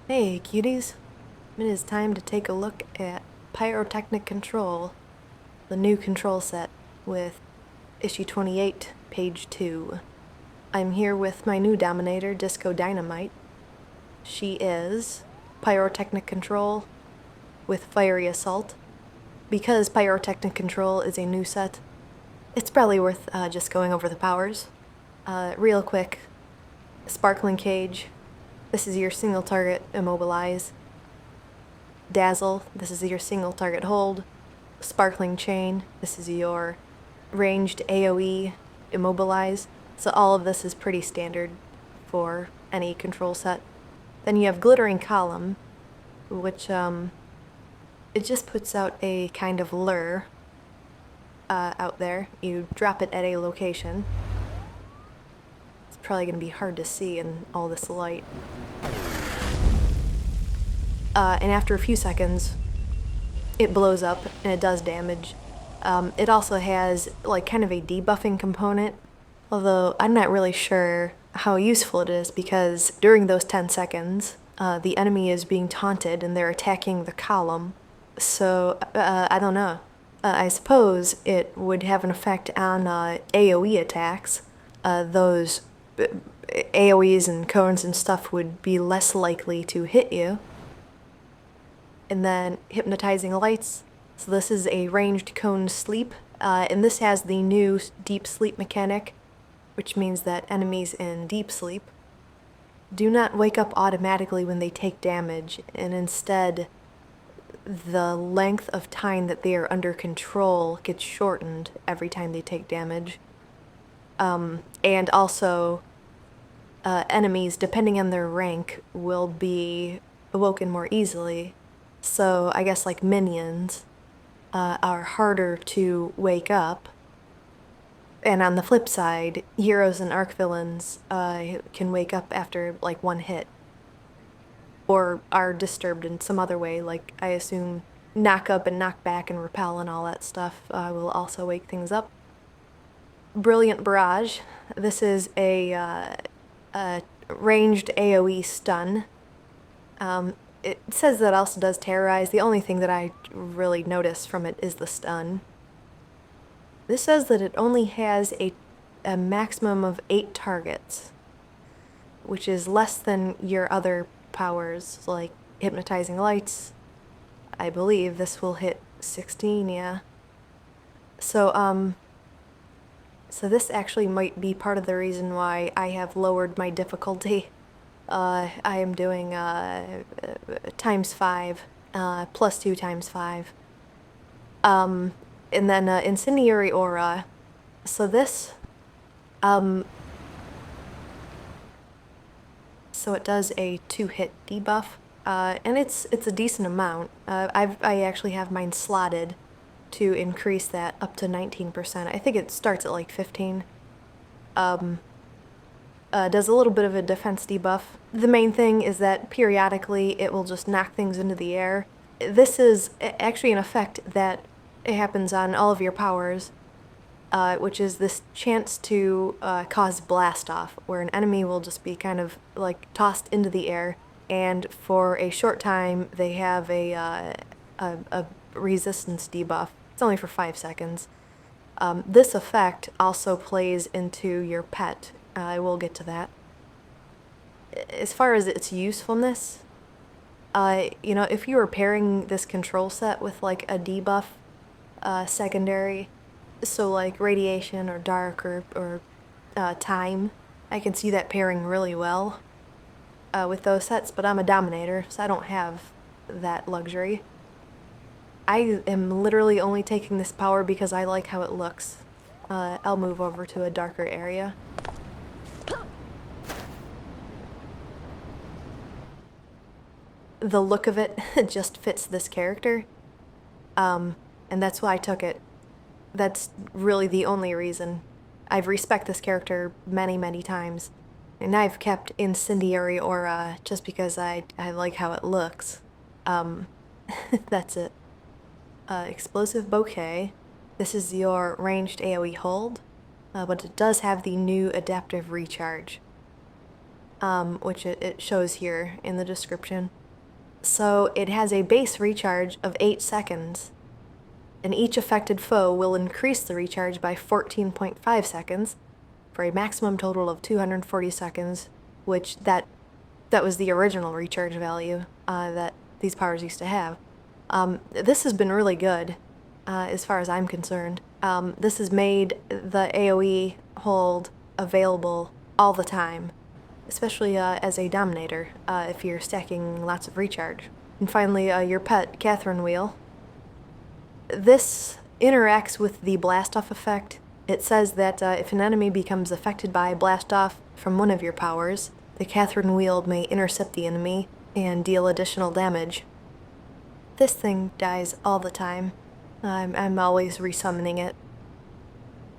Hey, cuties. It is time to take a look at Pyrotechnic Control, the new control set with issue 28, page 2. I'm here with my new Dominator, Disco Dynamite. She is Pyrotechnic Control with Fiery Assault. Because Pyrotechnic Control is a new set, it's probably worth just going over the powers. Real quick, Sparkling Cage. This is your single target immobilize. Dazzle, this is your single target hold. Sparkling Chain, this is your ranged AoE immobilize. So all of this is pretty standard for any control set. Then you have Glittering Column, which it just puts out a kind of lure out there. You drop it at a location. It's probably going to be hard to see in all this light. And after a few seconds, it blows up and it does damage. It also has like kind of a debuffing component, although I'm not really sure how useful it is because during those 10 seconds, the enemy is being taunted and they're attacking the column. So I don't know. I suppose it would have an effect on AoE attacks. Those AoEs and cones and stuff would be less likely to hit you. And then Hypnotizing Lights. So this is a ranged cone sleep, and this has the new deep sleep mechanic, which means that enemies in deep sleep do not wake up automatically when they take damage, and instead the length of time that they are under control gets shortened every time they take damage. And also enemies, depending on their rank, will be awoken more easily. So I guess like minions are harder to wake up. And on the flip side, heroes and arc villains can wake up after like one hit. Or are disturbed in some other way, like I assume knock up and knock back and repel and all that stuff will also wake things up. Brilliant Barrage. This is a ranged AoE stun. It says that also does terrorize. The only thing that I really notice from it is the stun. This says that it only has a maximum of 8 targets, which is less than your other powers, like Hypnotizing Lights. I believe this will hit 16, yeah. So this actually might be part of the reason why I have lowered my difficulty. I am doing times 5, plus 2 times 5. And then Incendiary Aura. So this, so it does a 2-hit debuff, and it's a decent amount. I actually have mine slotted to increase that up to 19%. I think it starts at like 15. Does a little bit of a defense debuff. The main thing is that periodically it will just knock things into the air. This is actually an effect that happens on all of your powers, which is this chance to cause blast off, where an enemy will just be kind of like tossed into the air, and for a short time they have a resistance debuff. It's only for 5 seconds. This effect also plays into your pet. I will get to that. As far as its usefulness, if you were pairing this control set with like a debuff secondary, so like radiation or dark or time, I can see that pairing really well with those sets, but I'm a Dominator, so I don't have that luxury. I am literally only taking this power because I like how it looks. I'll move over to a darker area. The look of it just fits this character, and that's why I took it. That's really the only reason. I've respected this character many, many times, and I've kept Incendiary Aura just because I like how it looks. That's it. Explosive Bouquet. This is your ranged AoE hold, but it does have the new adaptive recharge, which it shows here in the description. So it has a base recharge of 8 seconds, and each affected foe will increase the recharge by 14.5 seconds for a maximum total of 240 seconds, which that was the original recharge value that these powers used to have. This has been really good as far as I'm concerned. This has made the AoE hold available all the time, especially as a Dominator if you're stacking lots of recharge. And finally, your pet Catherine wheel. This interacts with the blast-off effect. It says that if an enemy becomes affected by blast-off from one of your powers, the Catherine wheel may intercept the enemy and deal additional damage. This thing dies all the time. I'm always resummoning it.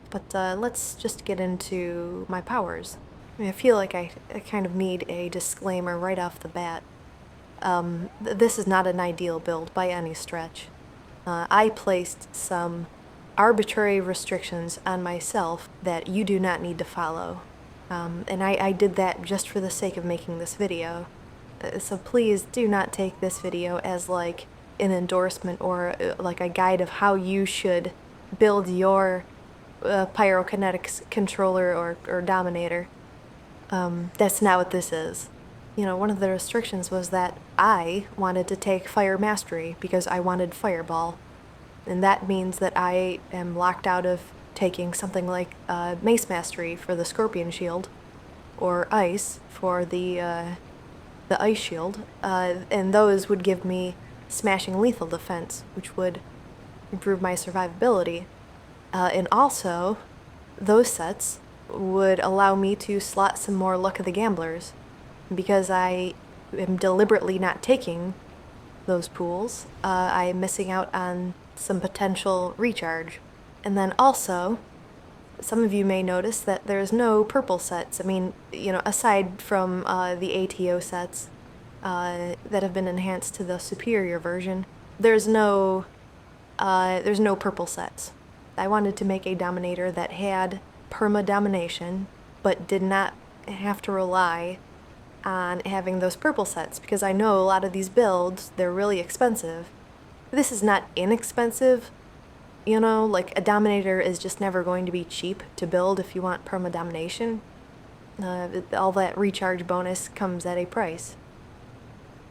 But let's just get into my powers. I feel like I kind of need a disclaimer right off the bat. This is not an ideal build by any stretch. I placed some arbitrary restrictions on myself that you do not need to follow. And I did that just for the sake of making this video. So please do not take this video as like an endorsement or like a guide of how you should build your Pyrotechnic controller or Dominator. That's not what this is. You know, one of the restrictions was that I wanted to take Fire Mastery because I wanted Fireball. And that means that I am locked out of taking something like Mace Mastery for the Scorpion Shield, or Ice for the Ice Shield, and those would give me Smashing Lethal Defense, which would improve my survivability. And also, those sets would allow me to slot some more Luck of the Gamblers, because I am deliberately not taking those pools. I am missing out on some potential recharge. And then also, some of you may notice that there's no purple sets. I mean, you know, aside from the ATO sets that have been enhanced to the superior version, there's no purple sets. I wanted to make a Dominator that had perma-domination, but did not have to rely on having those purple sets, because I know a lot of these builds, they're really expensive. This is not inexpensive, you know, like a Dominator is just never going to be cheap to build if you want perma-domination. All that recharge bonus comes at a price.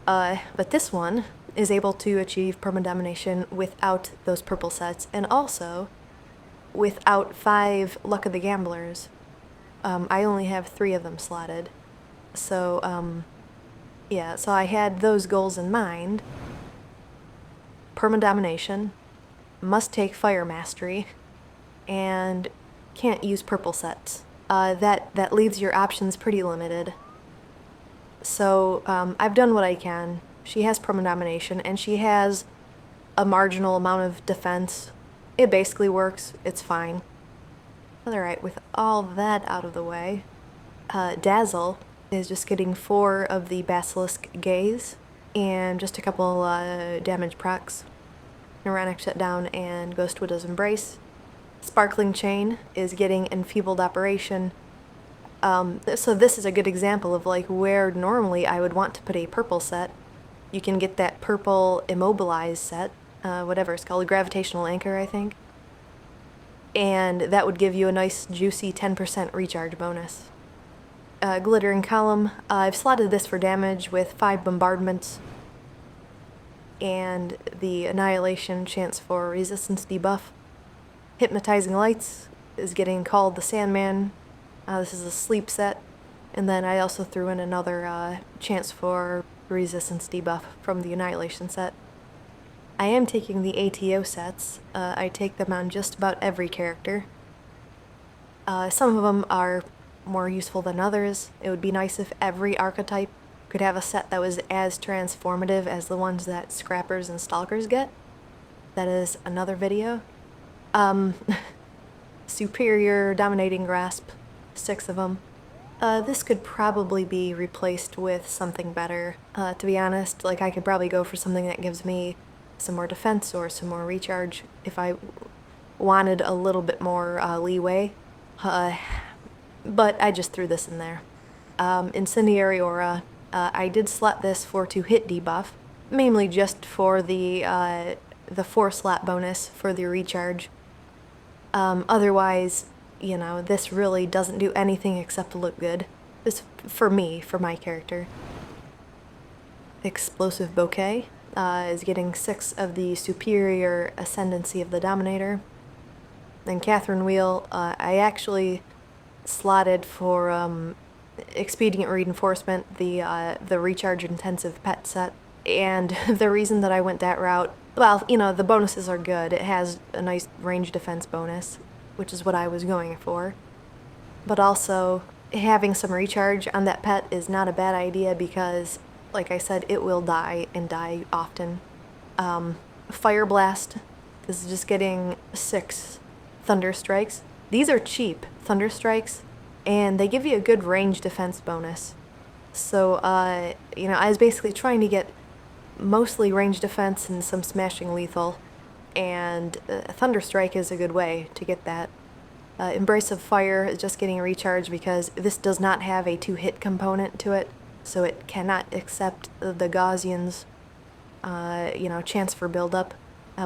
But this one is able to achieve perma-domination without those purple sets, and also without 5 Luck of the Gamblers. I only have 3 of them slotted. So, yeah, so I had those goals in mind. Perma-domination, must take Fire Mastery, and can't use purple sets. That leaves your options pretty limited. So, I've done what I can. She has perma-domination, and she has a marginal amount of defense. It basically works. It's fine. Alright, with all that out of the way, Dazzle is just getting 4 of the Basilisk Gaze and just a couple damage procs. Neuronic Shutdown and Ghost Widow's Embrace. Sparkling Chain is getting Enfeebled Operation. So this is a good example of like where normally I would want to put a purple set. You can get that purple Immobilize set, whatever it's called, Gravitational Anchor, I think. And that would give you a nice juicy 10% recharge bonus. Glittering Column, I've slotted this for damage with 5 bombardments, and the Annihilation chance for resistance debuff. Hypnotizing Lights is getting called the Sandman. This is a sleep set, and then I also threw in another chance for resistance debuff from the Annihilation set. I am taking the ATO sets. I take them on just about every character. Some of them are more useful than others. It would be nice if every archetype could have a set that was as transformative as the ones that Scrappers and Stalkers get. That is another video. Superior Dominating Grasp, 6 of them. This could probably be replaced with something better. To be honest, like I could probably go for something that gives me some more defense or some more recharge if I wanted a little bit more leeway. But I just threw this in there. Incendiary Aura, I did slot this for 2 hit debuff, mainly just for the 4-slot bonus for the recharge. Otherwise, this really doesn't do anything except look good. This, for me, for my character. Explosive Bouquet is getting 6 of the superior ascendancy of the Dominator. And Catherine Wheel, I actually slotted for Expedient Reinforcement, the recharge intensive pet set. And the reason that I went that route, well, the bonuses are good. It has a nice range defense bonus, which is what I was going for. But also, having some recharge on that pet is not a bad idea because, like I said, it will die and die often. Fire Blast is just getting 6 Thunder Strikes. These are cheap Thunder Strikes, and they give you a good range defense bonus. So, I was basically trying to get mostly range defense and some smashing lethal, and Thunder Strike is a good way to get that. Embrace of Fire is just getting a recharge because this does not have a 2-hit component to it, so it cannot accept the Gaussian's, chance for buildup.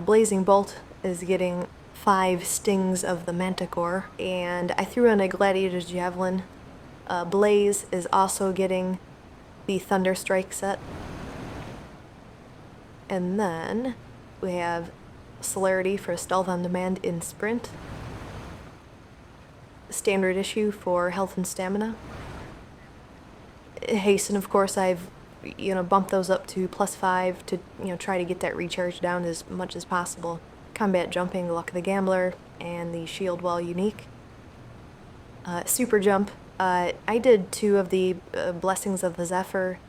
Blazing Bolt is getting 5 stings of the Manticore, and I threw in a Gladiator's Javelin. Blaze is also getting the Thunder Strike set. And then we have Celerity for Stealth on Demand in Sprint. Standard issue for Health and Stamina. Hasten, of course, I've bumped those up to +5 to try to get that recharge down as much as possible. Combat Jumping, Luck of the Gambler, and the Shield Wall unique. Super Jump, I did 2 of the Blessings of the Zephyr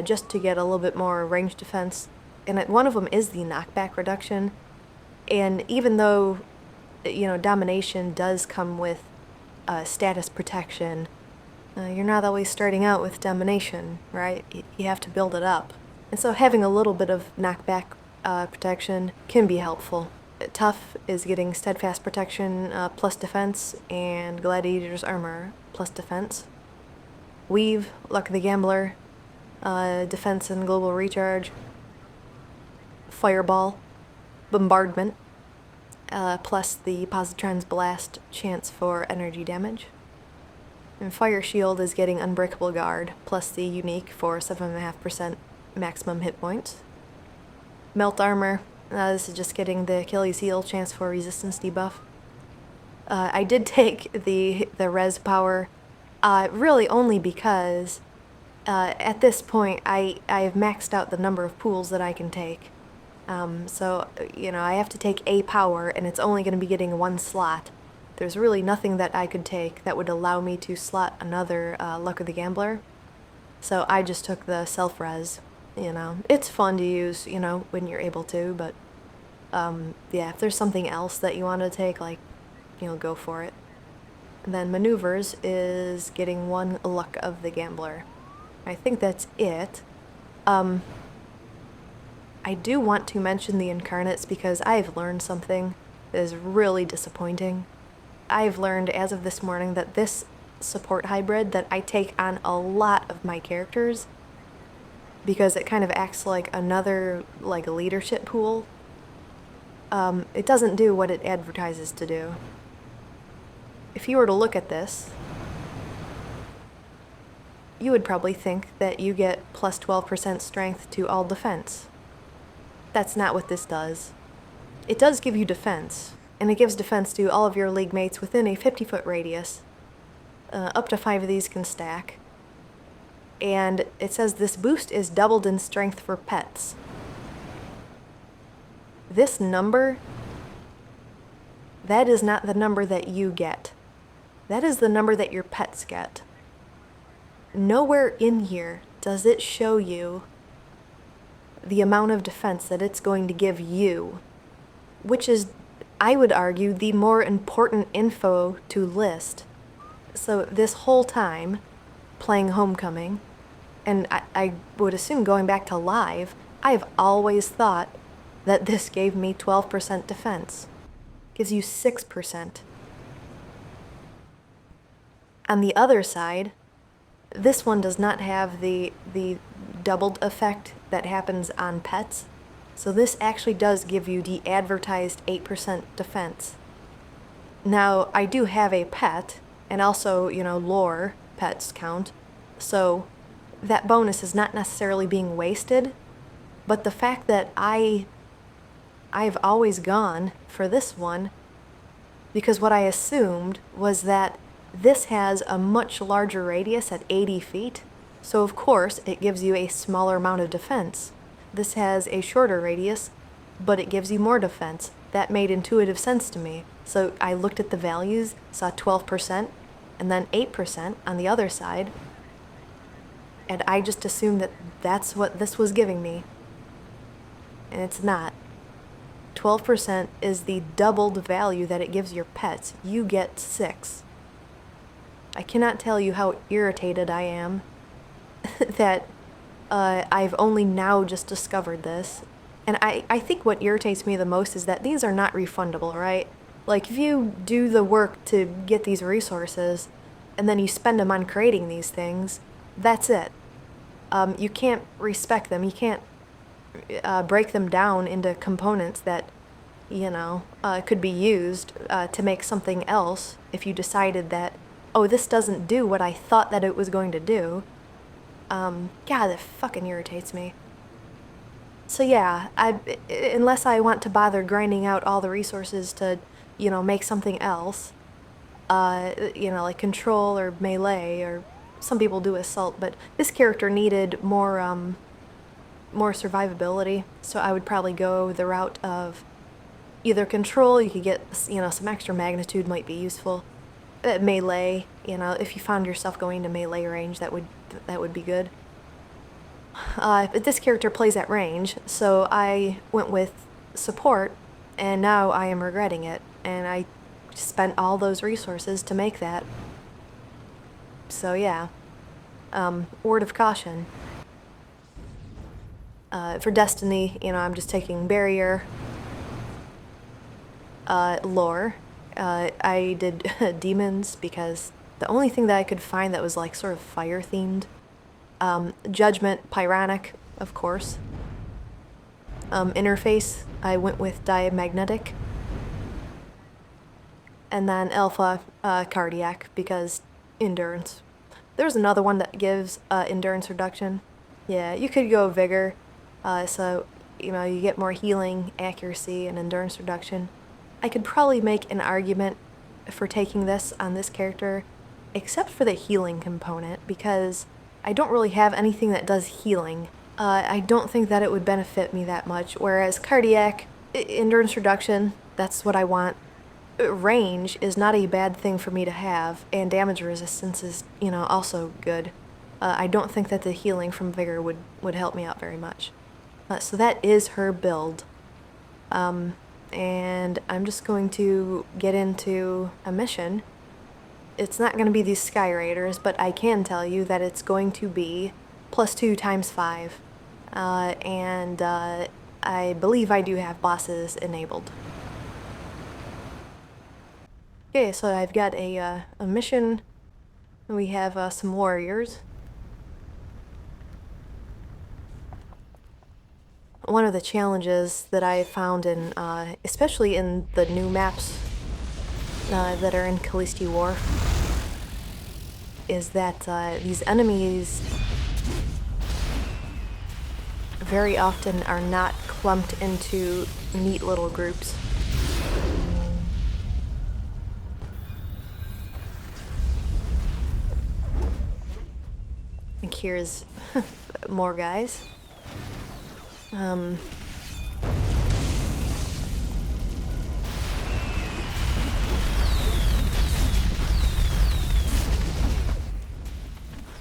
just to get a little bit more range defense, and one of them is the knockback reduction. And even though Domination does come with status protection, you're not always starting out with Domination, right? You have to build it up. And so having a little bit of knockback protection can be helpful. Tough is getting Steadfast Protection plus defense, and Gladiator's Armor plus defense. Weave, Luck of the Gambler, defense and global recharge. Fireball, Bombardment, plus the Positron's Blast chance for energy damage. And Fire Shield is getting Unbreakable Guard, plus the unique for 7.5% maximum hit points. Melt Armor, this is just getting the Achilles Heel chance for resistance debuff. I did take the res power, really only because at this point I've maxed out the number of pools that I can take. So, I have to take a power, and it's only going to be getting 1 slot. There's really nothing that I could take that would allow me to slot another Luck of the Gambler. So I just took the self-res, It's fun to use, when you're able to, but, yeah, if there's something else that you want to take, go for it. And then Maneuvers is getting 1 Luck of the Gambler. I think that's it. I do want to mention the Incarnates because I've learned something that is really disappointing. I've learned as of this morning that this support hybrid that I take on a lot of my characters, because it kind of acts like another leadership pool, it doesn't do what it advertises to do. If you were to look at this, you would probably think that you get plus 12% strength to all defense. That's not what this does. It does give you defense, and it gives defense to all of your league mates within a 50-foot radius. Up to 5 of these can stack. And it says this boost is doubled in strength for pets. This number, that is not the number that you get. That is the number that your pets get. Nowhere in here does it show you the amount of defense that it's going to give you, which is, I would argue, the more important info to list. So this whole time, playing Homecoming, and I would assume going back to live, I've always thought that this gave me 12% defense. Gives you 6%. On the other side, This one does not have the doubled effect that happens on pets. So this actually does give you the advertised 8% defense. Now, I do have a pet, and also, lore pets count. So that bonus is not necessarily being wasted, but the fact that I've always gone for this one, because what I assumed was that this has a much larger radius at 80 feet, so of course it gives you a smaller amount of defense. This has a shorter radius, but it gives you more defense. That made intuitive sense to me. So I looked at the values, saw 12%, and then 8% on the other side, and I just assumed that that's what this was giving me. And it's not. 12% is the doubled value that it gives your pets. You get 6. I cannot tell you how irritated I am that I've only now just discovered this. And I think what irritates me the most is that these are not refundable, right? Like, if you do the work to get these resources, and then you spend them on creating these things, that's it. You can't respec them. You can't break them down into components that, could be used to make something else if you decided that, oh, this doesn't do what I thought that it was going to do. God, that fucking irritates me. So yeah, unless I want to bother grinding out all the resources to, make something else, like control or melee, or some people do assault, but this character needed more survivability, so I would probably go the route of either control. You could get, some extra magnitude might be useful. Melee, if you found yourself going to melee range, that would be good. But this character plays at range, so I went with support, and now I am regretting it, and I spent all those resources to make that. So yeah, word of caution. For Destiny, I'm just taking barrier, lore. I did demons because the only thing that I could find that was like sort of fire themed. Judgment, Pyrotechnic, of course. Interface, I went with diamagnetic. And then alpha, cardiac, because endurance. There's another one that gives endurance reduction. Yeah, you could go vigor, so you get more healing, accuracy, and endurance reduction. I could probably make an argument for taking this on this character, except for the healing component, because I don't really have anything that does healing. I don't think that it would benefit me that much, whereas cardiac, endurance reduction, that's what I want. Range is not a bad thing for me to have, and damage resistance is, also good. I don't think that the healing from vigor would help me out very much. So that is her build. And I'm just going to get into a mission. It's not going to be these Sky Raiders, but I can tell you that it's going to be +2 × 5. And I believe I do have bosses enabled. Okay, so I've got a mission. We have some warriors. One of the challenges that I found in, especially in the new maps that are in Callisti War, is that these enemies very often are not clumped into neat little groups. I think here's more guys.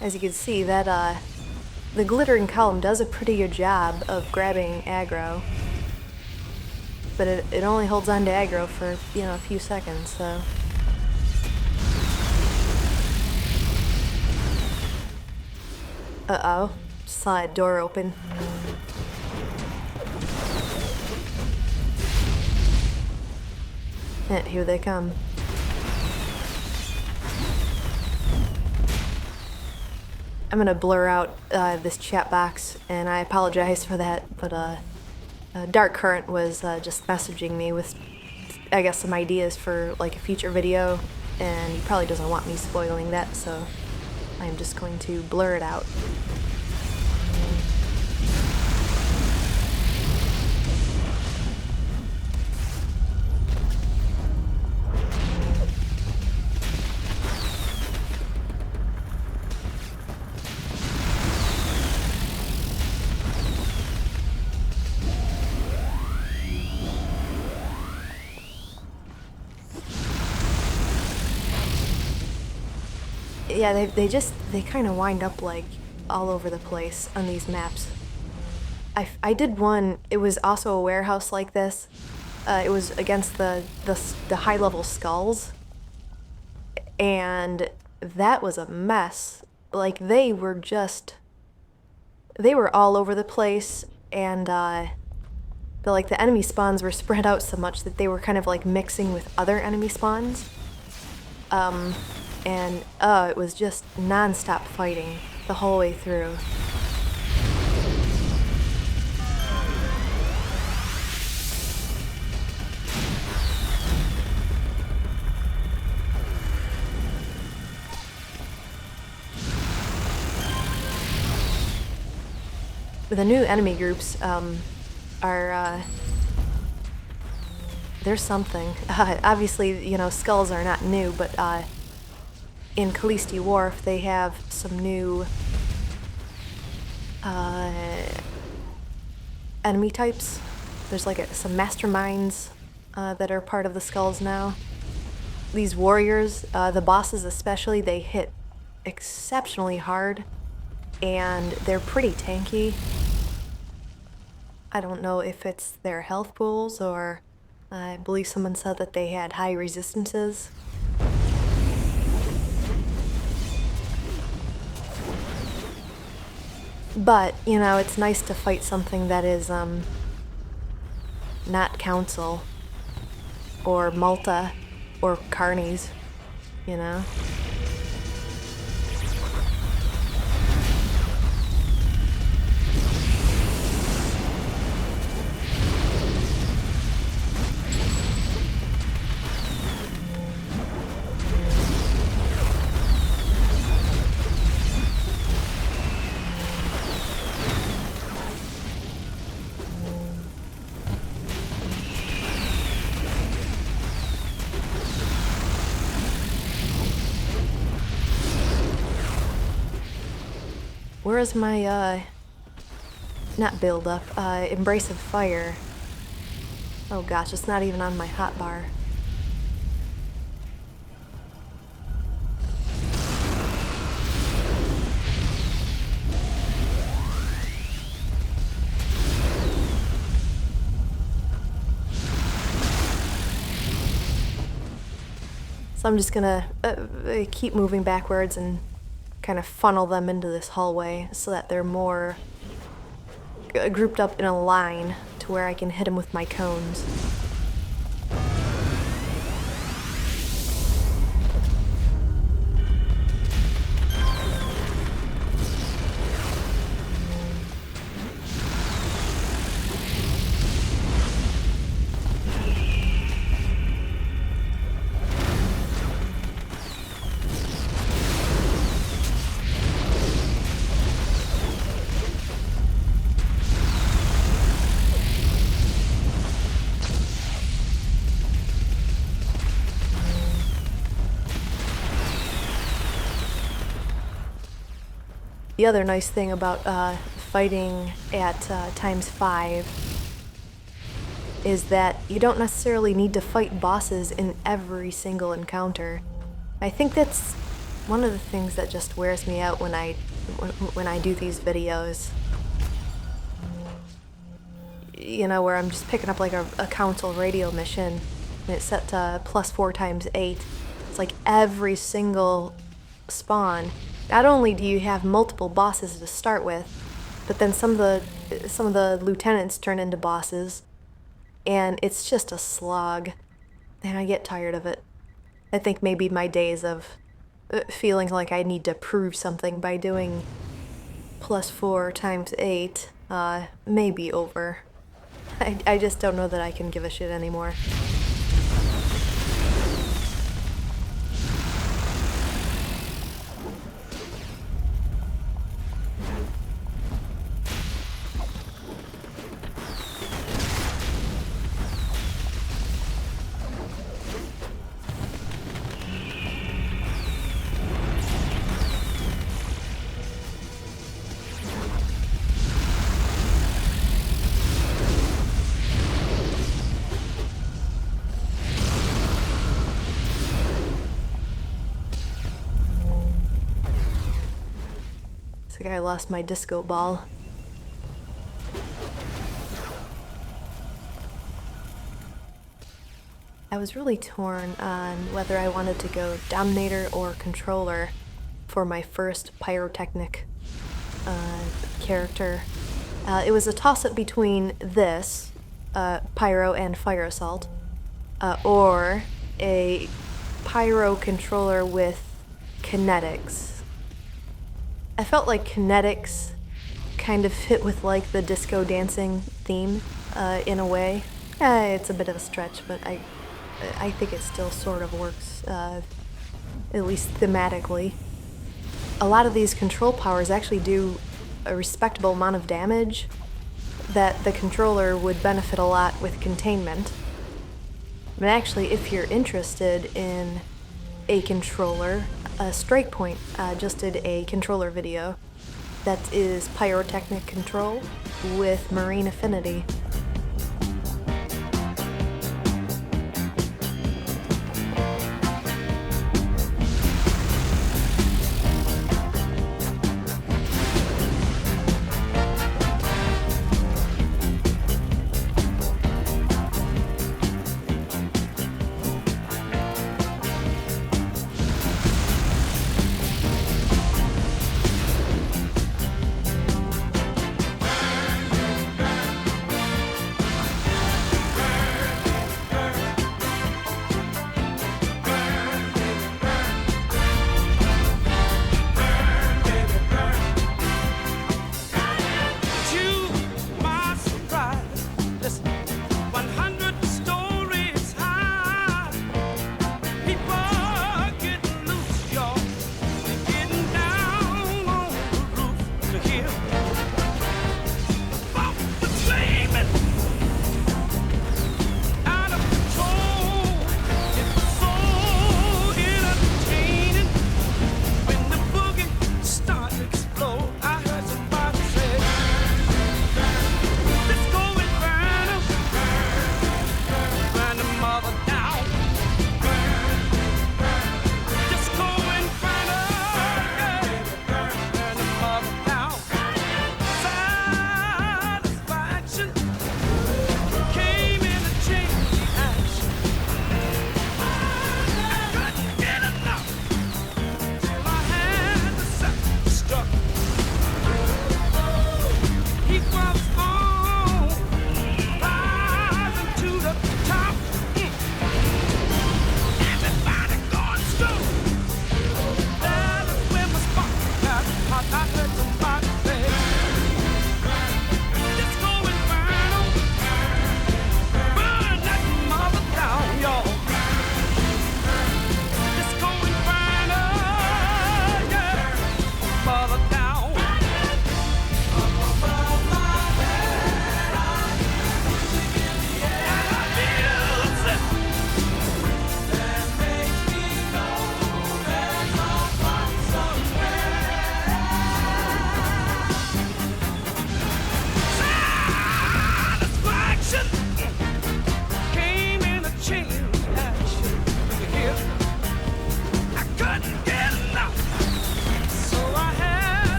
As you can see, that the glittering column does a pretty good job of grabbing aggro, but it only holds on to aggro for a few seconds. So uh-oh, saw a door open. And here they come. I'm gonna blur out this chat box, and I apologize for that, but Dark Current was just messaging me with, I guess, some ideas for like a future video, and he probably doesn't want me spoiling that, so I'm just going to blur it out. Yeah, they kind of wind up like all over the place on these maps. I did one, it was also a warehouse like this. It was against the high level skulls, and that was a mess. Like they were all over the place, and the enemy spawns were spread out so much that they were kind of like mixing with other enemy spawns. And it was just non-stop fighting the whole way through. The new enemy groups are there's something. Obviously, you know, skulls are not new, but in Callisti Wharf, they have some new enemy types. There's like some masterminds that are part of the skulls now. These warriors, the bosses especially, they hit exceptionally hard, and they're pretty tanky. I don't know if it's their health pools, or I believe someone said that they had high resistances. But, you know, it's nice to fight something that is, not Council, or Malta, or Carnies, you know? Where is my, not build up, Embrace of Fire? Oh gosh, it's not even on my hotbar. So I'm just gonna keep moving backwards and kind of funnel them into this hallway so that they're more grouped up in a line to where I can hit them with my cones. The other nice thing about fighting at ×5 is that you don't necessarily need to fight bosses in every single encounter. I think that's one of the things that just wears me out when I do these videos. You know, where I'm just picking up like a council radio mission, and it's set to +4 × 8. It's like every single spawn. Not only do you have multiple bosses to start with, but then some of the lieutenants turn into bosses, and it's just a slog, and I get tired of it. I think maybe my days of feeling like I need to prove something by doing +4 times 8 may be over. I just don't know that I can give a shit anymore. Looks like I lost my disco ball. I was really torn on whether I wanted to go Dominator or Controller for my first Pyrotechnic character. It was a toss-up between this, Pyro and Fire Assault, or a Pyro controller with kinetics. I felt like kinetics kind of fit with like the disco dancing theme in a way. It's a bit of a stretch, but I think it still sort of works, at least thematically. A lot of these control powers actually do a respectable amount of damage that the controller would benefit a lot with containment. But actually, if you're interested in a controller, Strike Point just did a controller video that is Pyrotechnic control with Marine Affinity.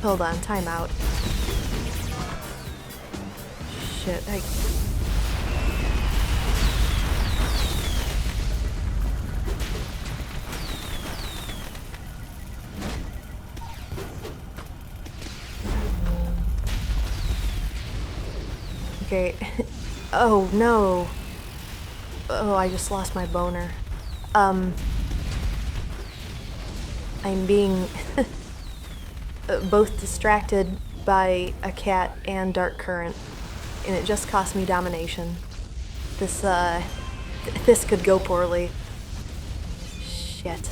Hold on, time out. Shit, Okay. Oh, no. Oh, I just lost my boner. I'm being both distracted by a cat and dark current, and it just cost me domination. This could go poorly. Shit.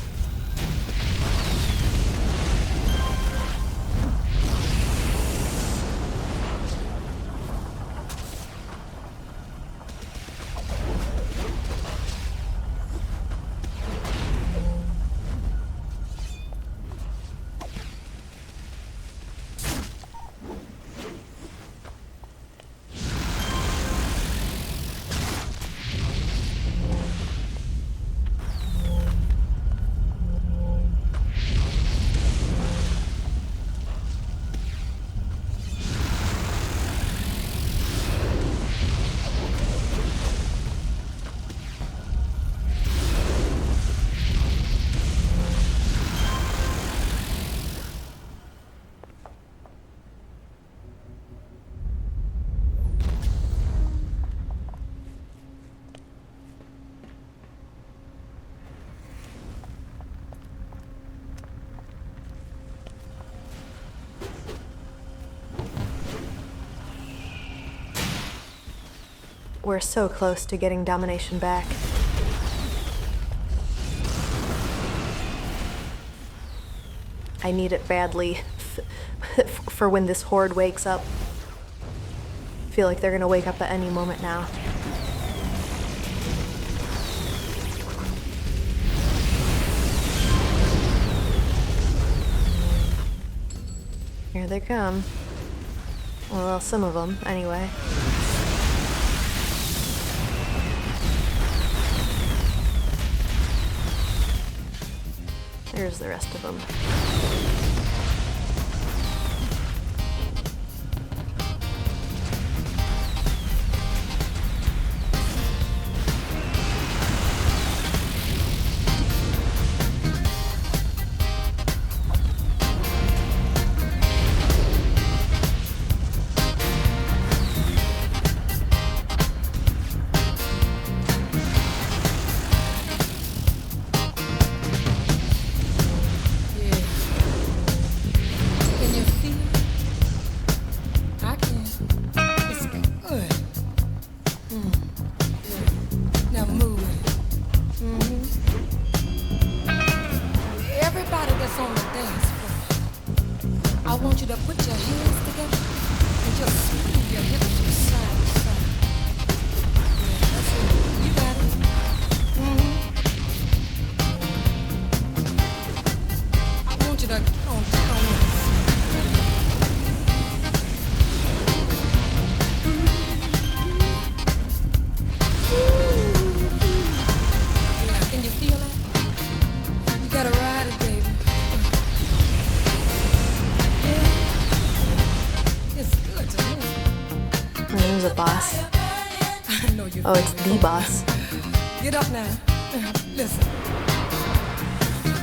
We're so close to getting domination back. I need it badly for when this horde wakes up. I feel like they're gonna wake up at any moment now. Here they come. Well, some of them, anyway. There's the rest of them. There's a boss. Oh, it's the boss. Get up now. Listen.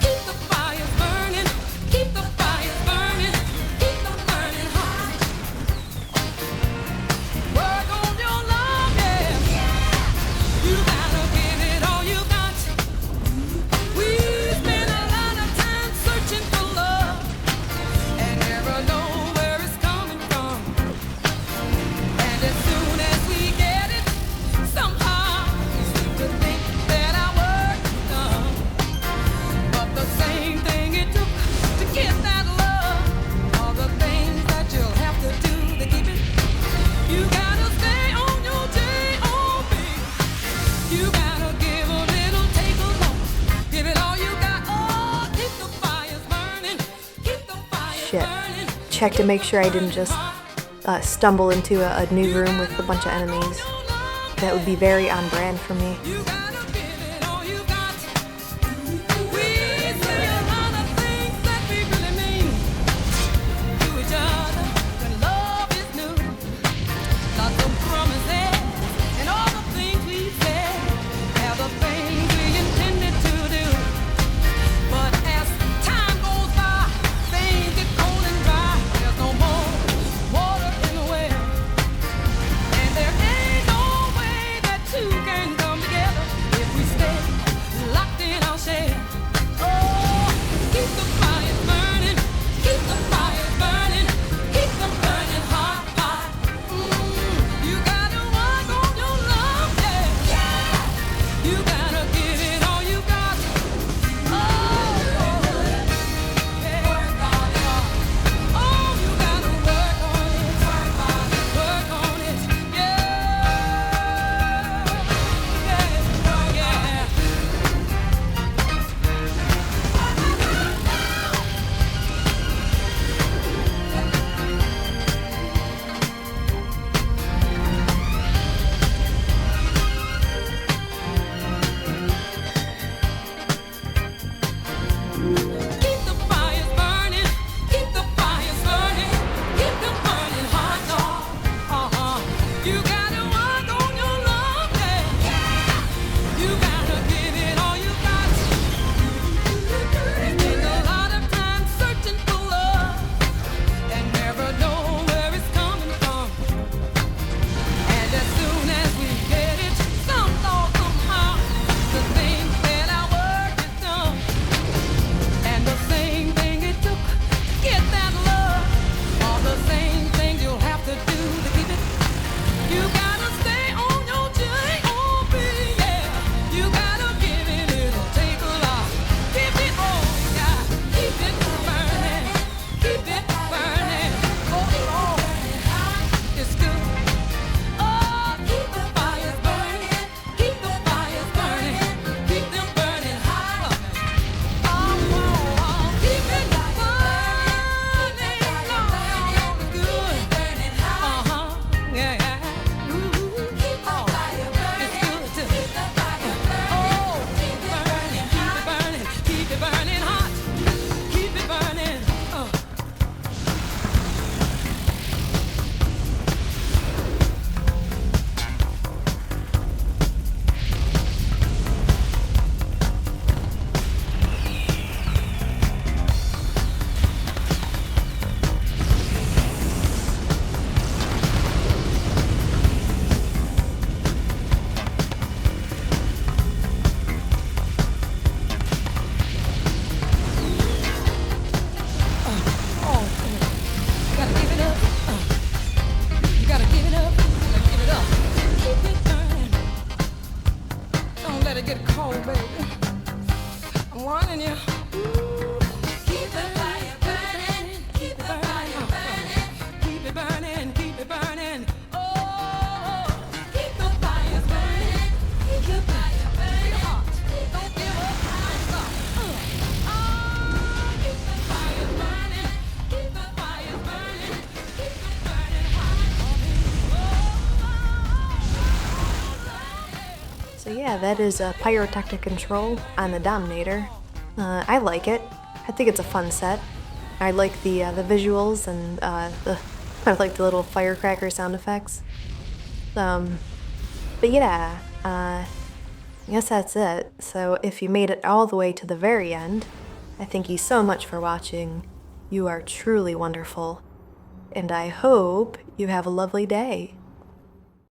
Keep the fires burning. Keep the fires burning. Keep them burning hot. Work on your love, yeah. You gotta give it all you got. We spend a lot of time searching for love and never know where it's coming from. And as soon as we get it, somehow we seem to think that our work is done. But the same thing it took to get that love, all the things that you'll have to do to keep it. You gotta stay on your J.O.B. You gotta give a little, take a lot. Give it all you got. Oh, keep the fires burning. Keep the fires Shit. burning. Check to make sure I didn't just stumble into a new room with a bunch of enemies. That would be very on brand for me. You gotta give it all you got. We say a lot of things that we really mean. Do it yeah, that is a Pyrotechnic control on the Dominator. I like it. I think it's a fun set. I like the visuals and I like the little firecracker sound effects. But yeah, I guess that's it. So if you made it all the way to the very end, I thank you so much for watching. You are truly wonderful. And I hope you have a lovely day.